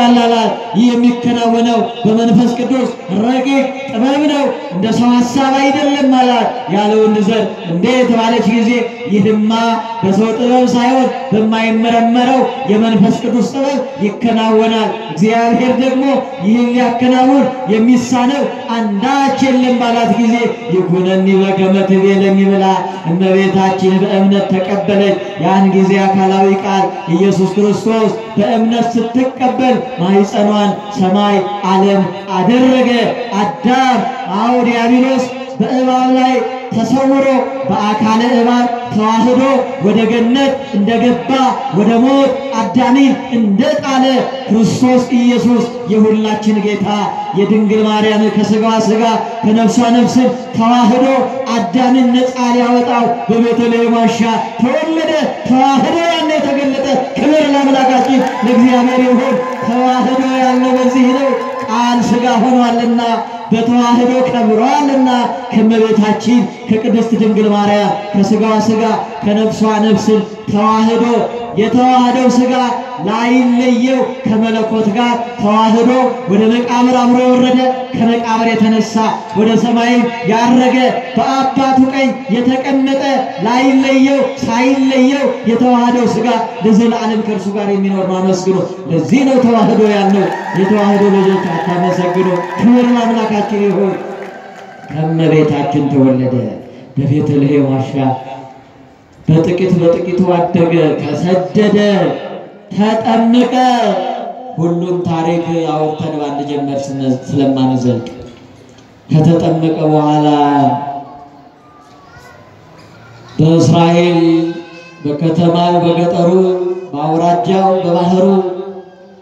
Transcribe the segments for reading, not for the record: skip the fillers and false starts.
ያላላል የሚከናወነው በመንፈስ ቅዱስ ረቂቅ ጥበብ ነው እንደ ሰው ሐሳብ አይደለም ማለት ያለው እንዘር እንዴት ባለች ጊዜ ይህማ በሰው ጥበብ ሳይሆን በማይመረመረው የመንፈስ ቅዱስ ጥበብ ይከናወናል እግዚአብሔር ደግሞ ይህን ሊያከናውን የሚሳነው አንዳች የለም ባላት ጊዜ ይኩነኒ በከመ ትቤለኒ ብላ እመቤታችን በእምነት ተቀበለች ያን ጊዜ አካላዊ ቃል ኢየሱስ ክርስቶስ በእምነት ስትቀበል ማኅፀኗን ሰማይ ዓለም አደረገ አዳም ዲያብሎስ በእባብ ላይ ተሰውሮ በአካለ እባብ ተዋህዶ ወደ ገነት እንደገባ ወደ ሞት አዳምን እንደጣለ ክርስቶስ ኢየሱስ የሁላችን ጌታ የድንግል ማርያም ከሥጋዋ ሥጋ ከነፍሷ ነፍስ ተዋህዶ አዳምን ነፃ ሊያወጣው በቤተልሔም ዋሻ ተወለደ ተዋህዶ ያለ የተገለጠ ክብር ለአምላካችን ለእግዚአብሔር ይሁን ተዋህዶ ያለው በዚህ ነው ቃል ሥጋ ሆኗልና በተዋህዶ ከብሯልና ከመቤታችን ከቅድስት ድንግል ማርያም ከሥጋዋ ሥጋ ከነፍሷ ነፍስ ተዋህዶ የተዋህደው ሥጋ ላይለየው ከመለኮት ጋር ተዋህዶ ወደ መቃብር አብሮ የወረደ ከመቃብር የተነሳ ወደ ሰማይ ያረገ በአባቱ ቀኝ የተቀመጠ ላይለየው ሳይለየው የተዋህደው ሥጋ ለዘላለም ከእርሱ ጋር የሚኖር ማመስግኑ ለዚህ ነው ተዋህዶ ያለው የተዋህዶ ልጆች አታመሰግኑ ክብር ለአምላካችን ይሁን ከመቤታችን ተወለደ በቤተልሔም ዋሻ በጥቂቱ አደገ ተሰደደ ተጠመቀ ሁሉም ታሪክ አውርተን ባንድ ጀመር ስለማንዘልቅ ከተጠመቀ በኋላ በእስራኤል በከተማው በገጠሩ በአውራጃው በባህሩ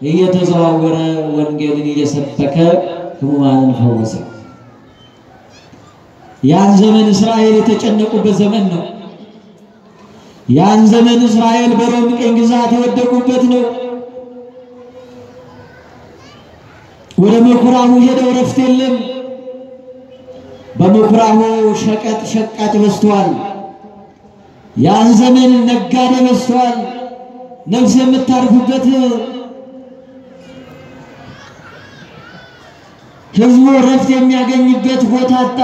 እየተዘዋወረ ወንጌልን እየሰበከ ሕሙማንን ፈወሰ ያን ዘመን እስራኤል የተጨነቁበት ዘመን ነው ያን ዘመን እስራኤል በሮም ቅኝ ግዛት የወደቁበት ነው ወደ ምኩራቡ ሄደው ረፍት የለም በምኩራቡ ሸቃጭ በዝቷል ያን ዘመን ነጋዴ በዝቷል ነፍስ የምታርፍበት ሕዝቡ ረፍት የሚያገኝበት ቦታ አጣ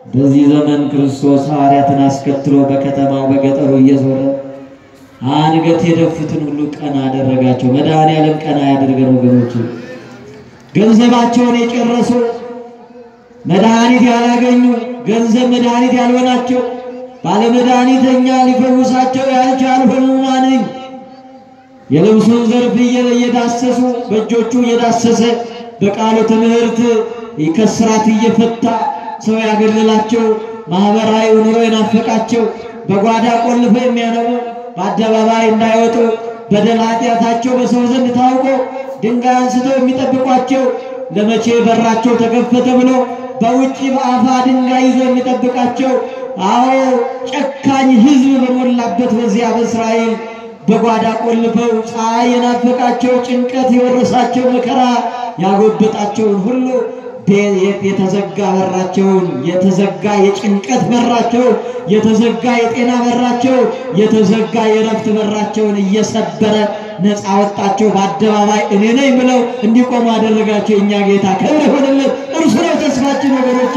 በዚህ ዘመን ክርስቶስ ሐዋርያትን አስከትሎ በከተማው በገጠሩ እየዞረ አንገት የደፉትን ሁሉ ቀና አደረጋቸው መድኃኔዓለም ቀና ያደርገን ወገኖች ገንዘባቸውን የጨረሱ መድኃኒት ያላገኙ ገንዘብ መድኃኒት ያልሆናቸው ባለ መድኃኒተኛ ሊፈውሳቸው ያልቻሉ ሕሙማን የልብሱን ዘርፍ እየዳሰሱ በእጆቹ እየዳሰሰ በቃሉ ትምህርት ይከስራት እየፈታ ሰው ያገለላቸው ማህበራዊ ኑሮ የናፈቃቸው በጓዳ ቆልፈው የሚያነቡ በአደባባይ እንዳይወጡ በደል ኃጢአታቸው በሰው ዘንድ ታውቆ ድንጋይ አንስተው የሚጠብቋቸው ለመቼ በራቸው ተከፈተ ብሎ በውጪ በአፋ ድንጋይ ይዞ የሚጠብቃቸው ጨካኝ ሕዝብ በሞላበት በዚያ በእስራኤል በጓዳ ቆልፈው ፀሐይ የናፈቃቸው ጭንቀት የወረሳቸው መከራ ያጎበጣቸውን ሁሉ የተዘጋ በራቸውን የተዘጋ የጭንቀት በራቸው የተዘጋ የጤና በራቸው የተዘጋ የረፍት በራቸውን እየሰበረ ነፃ ወጣቸው በአደባባይ እኔ ነኝ ብለው እንዲቆሙ አደረጋቸው እኛ ጌታ ክብር ይሁንለት እርሱ ነው ተስፋችን ወገኖቼ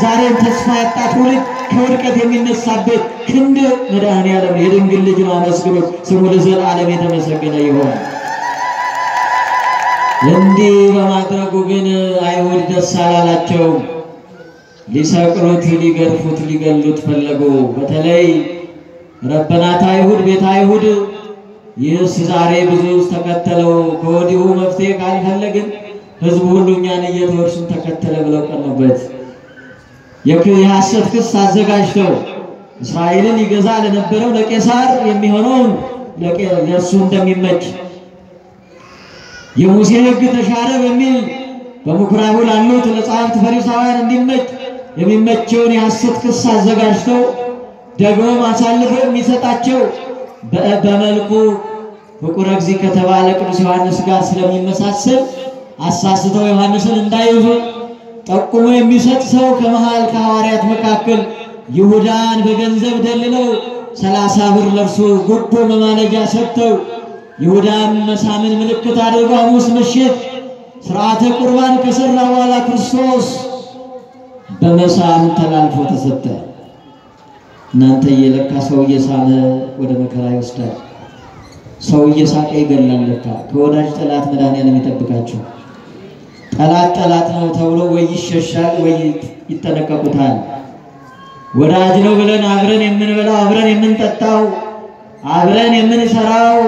ዛሬም ተስፋ ያጣ ትውልድ ከውድቀት የሚነሳበት ክንድ መድኃኔዓለም የድንግል ልጅ ነው አመስግኑት ስሙ ለዘላለም የተመሰገነ ይሁን እንዲህ በማድረጉ ግን አይሁድ ደስ አላላቸው ሊሰቅሉት ሊገርፉት ሊገሉት ፈለጉ በተለይ ረበናት አይሁድ ቤተ አይሁድ ይህስ ዛሬ ብዙ ተከተለው ከወዲሁ መፍትሄ ካልፈለግን ሕዝቡ ሁሉ እኛን እየተወርሱን ተከተለ ብለው ቀኑበት የሐሰት ክስ አዘጋጅተው እስራኤልን ይገዛ ለነበረው ለቄሳር የሚሆነውን ለእርሱ እንደሚመች የሙሴ ሕግ ተሻረ በሚል በምኩራቡ ላሉት ለጸሐፍት ፈሪሳውያን እንዲመች የሚመቸውን የሐሰት ክስ አዘጋጅተው ደግሞ አሳልፈው የሚሰጣቸው በመልኩ ፍቁረ እግዚእ ከተባለ ቅዱስ ዮሐንስ ጋር ስለሚመሳሰል አሳስተው ዮሐንስን እንዳይዙ ጠቁሞ የሚሰጥ ሰው ከመሃል ከሐዋርያት መካከል ይሁዳን በገንዘብ ደልለው 30 ብር ለርሱ ጉቦ መማለጃ ሰጥተው ይሁዳም መሳምን ምልክት አድርጎ ሐሙስ ምሽት ሥርዓተ ቁርባን ከሠራ በኋላ ክርስቶስ በመሳም ተላልፎ ተሰጠ። እናንተ የለካ ሰው እየሳመ ወደ መከራ ይወስዳል፣ ሰው እየሳቀ ይገላል። ለካ ከወዳጅ ጠላት መድኃኒዓለም ይጠብቃችሁ። ጠላት ነው ተብሎ ወይ ይሸሻል ወይ ይጠነቀቁታል። ወዳጅ ነው ብለን አብረን የምንበላው አብረን የምንጠጣው አብረን የምንሰራው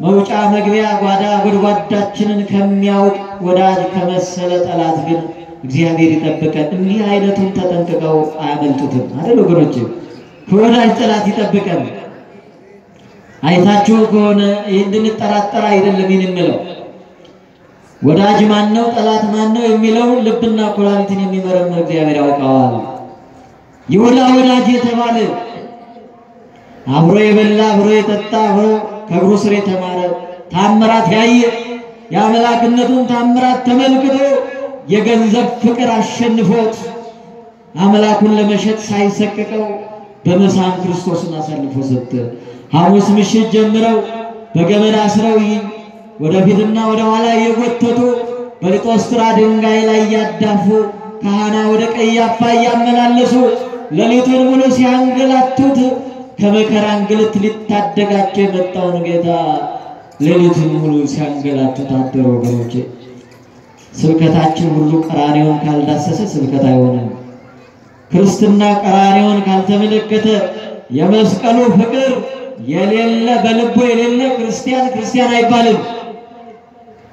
መውጫ መግቢያ ጓዳ ጉድጓዳችንን ከሚያውቅ ወዳጅ ከመሰለ ጠላት ግን እግዚአብሔር ይጠብቀን። እንዲህ አይነቱን ተጠንቅቀው አያመልጡትም አይደል ወገኖቼ? ከወዳጅ ጠላት ይጠብቀን። አይታችሁ ከሆነ እንድንጠራጠር አይደለም የምንለው። ወዳጅ ማን ነው ጠላት ማን ነው የሚለው ልብና ኩላሊትን የሚመረምር እግዚአብሔር ያውቀዋል። ይሁዳ ወዳጅ የተባለ አብሮ የበላ አብሮ የጠጣ አብሮ ከእግሩ ስር የተማረ ታምራት ያየ የአምላክነቱን ታምራት ተመልክቶ የገንዘብ ፍቅር አሸንፎት አምላኩን ለመሸጥ ሳይሰቅቀው በመሳም ክርስቶስን አሳልፎ ሰጠ። ሐሙስ ምሽት ጀምረው በገመድ አስረው ወደፊትና ወደ ኋላ እየጎተቱ በሊጦስትራ ድንጋይ ላይ ያዳፉ ካህና ወደ ቀያፋ ያመላለሱ ሌሊቱን ሙሉ ሲያንገላቱት ከመከራ እንግልት ሊታደጋቸው የመጣውን ጌታ ሌሊቱን ሙሉ ሲያንገላቱት አደሩ። ወገኖቼ ስብከታችን ሁሉ ቀራንዮን ካልዳሰሰ ስብከት አይሆንም። ክርስትና ቀራንዮን ካልተመለከተ የመስቀሉ ፍቅር የሌለ በልቡ የሌለ ክርስቲያን አይባልም።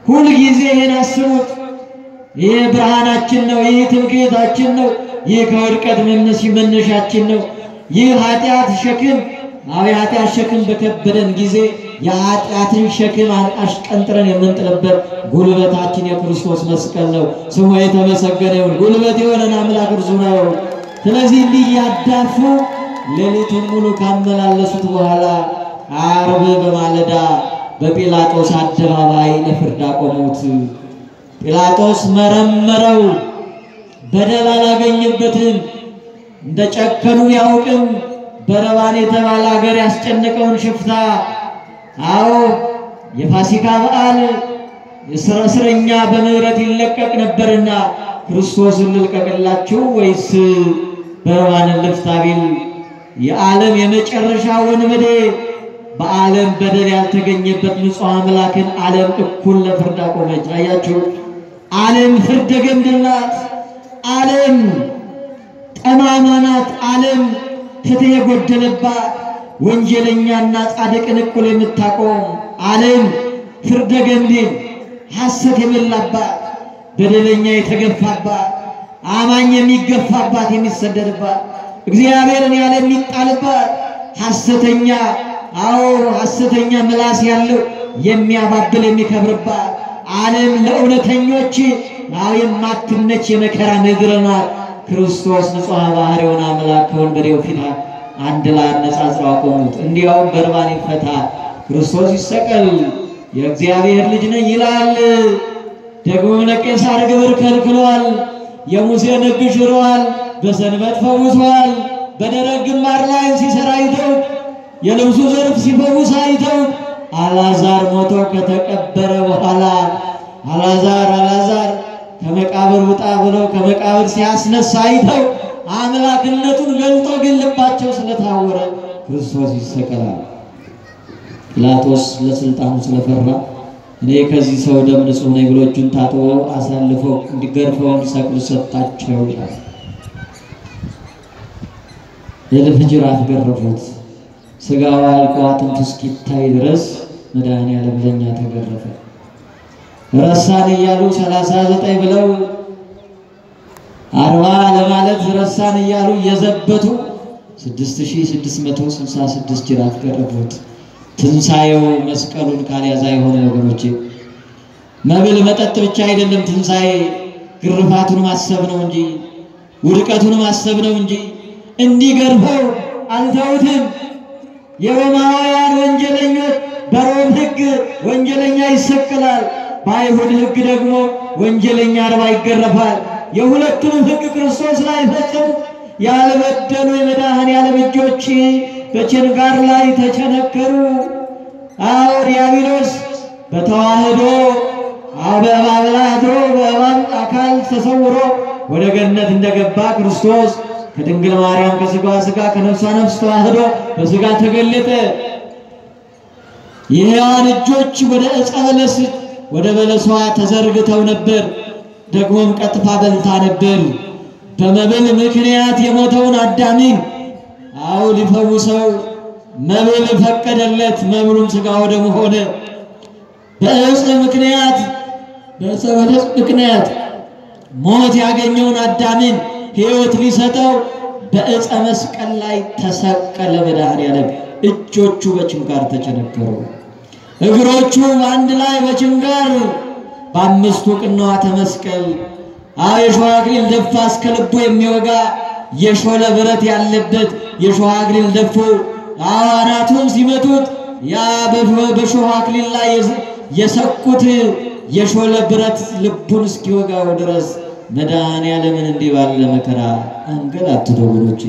ሁሉ ጊዜ ይሄን አስቡት። ይሄ ብርሃናችን ነው፣ ይሄ ትምክህታችን ነው፣ ይሄ ከውድቀት መነሻችን ነው። ይህ ኃጢአት ሸክም ኃጢአት ሸክም በከበደን ጊዜ የኃጢአትን ሸክም አሽቀንጥረን የምንጥልበት ጉልበታችን የክርስቶስ መስቀል ነው። ስሙ የተመሰገነ ይሁን። ጉልበት የሆነን አምላክ እርሱ ነው። ስለዚህ እንዲያዳፉ ሌሊቱን ሙሉ ካመላለሱት በኋላ ዓርብ በማለዳ በጲላጦስ አደባባይ ለፍርድ አቆሙት። ጲላጦስ መረመረው፣ በደል አላገኘበትም። እንደጨከኑ ያውቅም። በረባን የተባለ ሀገር ያስጨነቀውን ሽፍታ አዎ የፋሲካ በዓል እስረኛ በምህረት ይለቀቅ ነበርና ክርስቶስን ልልቀቅላችሁ ወይስ በረባንን ልፍታ ቢል የዓለም የመጨረሻ ወንበዴ በዓለም በደል ያልተገኘበት ንጹሕ አምላክን ዓለም እኩል ለፍርድ አቆመች። አያችሁ፣ ዓለም ፍርደ ገምድል ናት። ዓለም ጠማማ ናት። ዓለም ፍትሕ የጎደለባት ወንጀለኛና ጻድቅን እኩል የምታቆም ዓለም ፍርደ ገምድል ሐሰት የሞላባት በደለኛ የተገፋባት አማኝ የሚገፋባት የሚሰደድባት እግዚአብሔርን ያለ የሚጣልባት ሐሰተኛ ሐሰተኛ ምላስ ያለው የሚያባብል የሚከብርባት ዓለም ለእውነተኞች የማትመች የመከራ ምድር ናት። ክርስቶስ ንጹሕ ባህሪውን አምላክ ከወንበዴው ፊት አንድ ላይ አነጻጽረው አቆሙት። እንዲያውም በርባን ይፈታ፣ ክርስቶስ ይሰቀል፣ የእግዚአብሔር ልጅ ነኝ ይላል። ደግሞ ለቄሳር ግብር ከልክሏል፣ የሙሴን ሕግ ሽሯል፣ በሰንበት ፈውሷል። በደረቅ ግንባር ላይ ሲሰራ አይተው የልብሱ ዘርፍ ሲፈውስ አይተው አልዓዛር ሞቶ ከተቀበረ በኋላ አልዓዛር ከመቃብር ውጣ ብለው ከመቃብር ሲያስነሳ አይተው አምላክነቱን ገልጦ ግን ልባቸው ስለታወረ ክርስቶስ ይሰቀላል። ጲላጦስ ለስልጣኑ ስለፈራ እኔ ከዚህ ሰው ደም ንጹሕ ነኝ ብሎ እጁን ታጥቦ አሳልፈው እንዲገርፈው እንዲሰቅሉ ሰጣቸው ይላል። የልፍ ጅራፍ ገረፉት። ስጋው አልቆ አጥንቱ እስኪታይ ድረስ መድኃኒዓለም ለእኛ ተገረፈ። ረሳን እያሉ 39 ብለው 40 ለማለት ረሳን እያሉ እየዘበቱ 6666 ጅራፍ ገረፉት። ትንሣኤው መስቀሉን ካልያዘ አይሆን ወገኖቼ። መብል መጠጥ ብቻ አይደለም ትንሣኤ፣ ግርፋቱን ማሰብ ነው እንጂ ውድቀቱን ማሰብ ነው እንጂ እንዲገርፈው አልተውትም። የሮማውያን ወንጀለኞች በሮም ሕግ ወንጀለኛ ይሰቀላል፣ በአይሁድ ሕግ ደግሞ ወንጀለኛ 40 ይገረፋል። የሁለቱንም ሕግ ክርስቶስ ላይ ፈጸሙ። ያልበደሉ የመድኃኒዓለም እጆች በችንጋር ላይ ተቸነከሩ። አዎ ዲያብሎስ በተዋህዶ በእባብ ላይ አድሮ በእባብ አካል ተሰውሮ ወደ ገነት እንደገባ ክርስቶስ ከድንግል ማርያም ከሥጋዋ ሥጋ ከነፍሷ ነፍስ ተዋህዶ በሥጋ ተገለጠ። የሔዋን እጆች ወደ ዕፀ በለስ ወደ በለሷ ተዘርግተው ነበር። ደግሞም ቀጥፋ በልታ ነበር። በመብል ምክንያት የሞተውን አዳምን አዎ ሊፈውሰው መብል ፈቀደለት። መብሉም ሥጋ ወደሙ ሆነ። በዕፀ በለስ ምክንያት ሞት ያገኘውን አዳምን ሕይወት ሊሰጠው በዕፀ መስቀል ላይ ተሰቀለ። መድኃኔዓለም እጆቹ በችንካር ተቸነከሩ፣ እግሮቹ አንድ ላይ በችንካር በአምስቱ ቅንዋተ መስቀል የሾህ አክሊል ደፋ። እስከ ልቡ የሚወጋ የሾለ ብረት ያለበት የሾህ አክሊል ደፉ። አናቱን ሲመቱት ያ በሾህ አክሊል ላይ የሰኩት የሾለ ብረት ልቡን እስኪወጋው ድረስ መድኃኔዓለምን እንዲህ ባለ መከራ አንገላቱት ወገኖቼ።